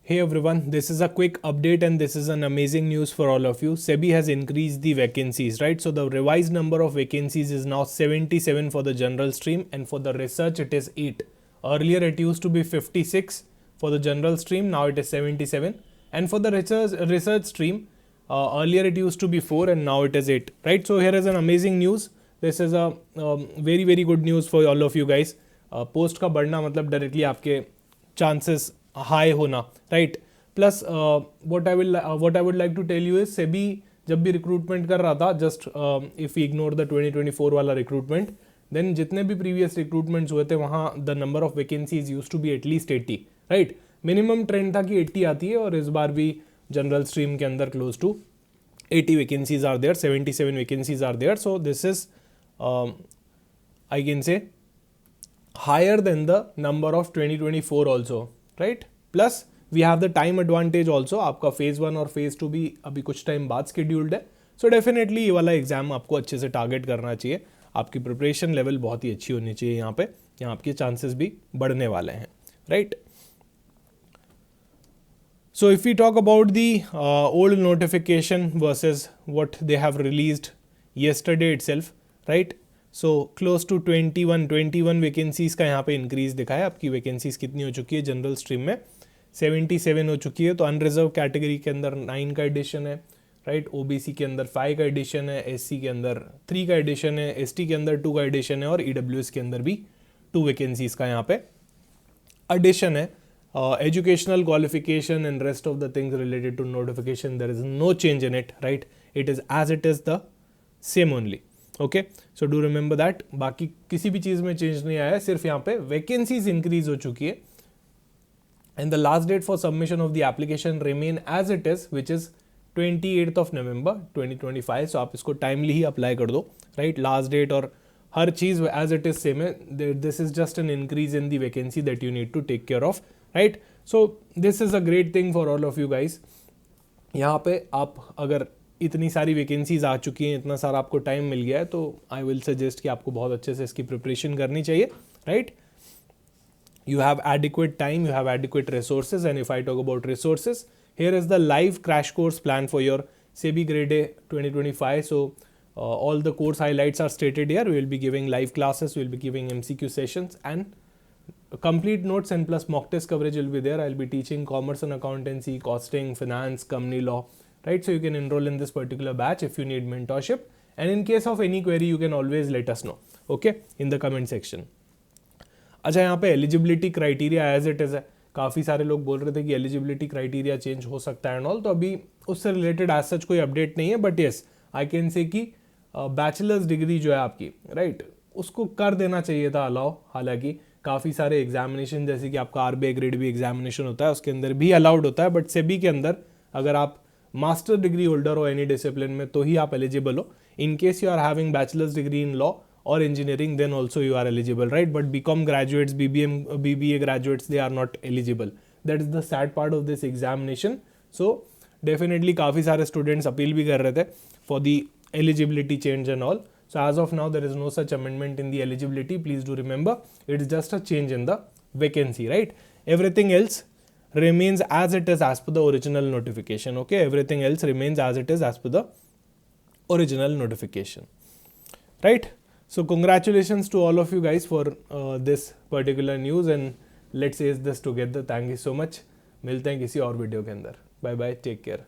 Hey everyone, this is a quick update and this is an amazing news for all of you. SEBI has increased the vacancies, right? So the revised number of vacancies is now 77 for the general stream and for the research it is 8. Earlier it used to be 56 for the general stream, now it is 77. And for the research stream, earlier it used to be 4 and now it is 8, right? So here is an amazing news. This is a very good news for all of you guys. Post का बढ़ना मतलब directly आपके chances high होना, right. Plus what I would like to tell you is SEBI जब भी recruitment कर रहा था, just if you ignore the 2024 वाला रिक्रूटमेंट, देन जितने भी प्रीवियस रिक्रूटमेंट्स हुए थे वहाँ the number of vacancies used to be at least 80, right. Minimum trend था कि 80 आती है और इस बार भी जनरल स्ट्रीम के अंदर close to 80 vacancies are there, 77 vacancies are there. So this is I can say higher than the number of 2024 also, right? Plus we have the time advantage also. आपका phase 1 और phase 2 भी अभी कुछ time बाद scheduled है. So definitely ये वाला exam आपको अच्छे से टारगेट करना चाहिए. आपकी प्रिपरेशन लेवल बहुत ही अच्छी होनी चाहिए यहाँ पे. यहाँ आपके चांसेस भी बढ़ने वाले हैं, right? So if we talk about the old notification versus what they have released yesterday itself, right? So close to 21 vacancies का यहाँ पे इंक्रीज दिखा है. आपकी वैकेंसीज कितनी हो चुकी है जनरल स्ट्रीम में? 77 हो चुकी है. तो अनरिजर्व कैटेगरी के अंदर 9 का एडिशन है, राइट. ओबीसी के अंदर 5 का एडिशन है, एससी के अंदर 3 का एडिशन है, एसटी के अंदर 2 का एडिशन है और ईडब्ल्यूएस के अंदर भी 2 वैकेंसीज़ का यहाँ पे एडिशन है. Educational qualification and rest of the things related to notification there is no change in it, right. It is as it is the same only. Okay, so do remember that. बाकी किसी भी चीज़ में change नहीं आया है, सिर्फ यहाँ पे वैकेंसीज इंक्रीज हो चुकी है. And the last date for submission of the application remain as it is, which is 28 November 2025. So आप इसको टाइमली ही अप्लाई कर दो, राइट. लास्ट डेट और हर चीज़ एज इट इज सेम है. This is just an increase in the vacancy that you need to take care of, right. So this is a great thing for all of you guys. यहाँ पे आप अगर इतनी सारी vacancies आ चुकी हैं, इतना सारा आपको टाइम मिल गया है, तो आई विल सजेस्ट कि आपको बहुत अच्छे से इसकी प्रिपरेशन करनी चाहिए, right. You have adequate time, you have adequate resources. And if I talk about resources, here is the live crash course plan for your SEBI grade A 2025. So all the course highlights are stated here. We will be giving live classes, we will be giving MCQ sessions and complete notes and plus mock test coverage will be there. I'll be teaching commerce and accountancy, costing, finance, company law, right? So you can enroll in this particular batch if you need mentorship, and in case of any query you can always let us know, okay, in the comment section. अच्छा, यहाँ पे eligibility criteria as it is है. काफ़ी सारे लोग बोल रहे थे कि एलिजिबिलिटी क्राइटेरिया चेंज हो सकता है एंड ऑल, तो अभी उससे रिलेटेड एज सच कोई अपडेट नहीं है. बट येस, आई कैन से कि बैचलर्स डिग्री जो है आपकी, राइट, उसको कर देना चाहिए था अलाउ. हालांकि काफ़ी सारे एग्जामिनेशन जैसे कि आपका RBI ग्रेड बी एग्जामिनेशन होता है, उसके अंदर भी अलाउड होता है. बट सेबी के अंदर अगर आप मास्टर डिग्री होल्डर हो एनी डिसिप्लिन में तो ही आप एलिजिबल हो. In case you are having bachelors degree in law और engineering, then also you are eligible, right. But BCom graduates, BBA graduates, they are not eligible. That is the sad part of this examination. So definitely काफ़ी सारे students appeal भी कर रहे थे for the eligibility change and all. So as of now, there is no such amendment in the eligibility. Please do remember, it is just a change in the vacancy, right? Everything else remains as it is as per the original notification, okay? Everything else remains as it is as per the original notification, right? So congratulations to all of you guys for this particular news, and let's ace this together. Thank you so much. मिलते हैं किसी और video के अंदर. Bye bye, take care.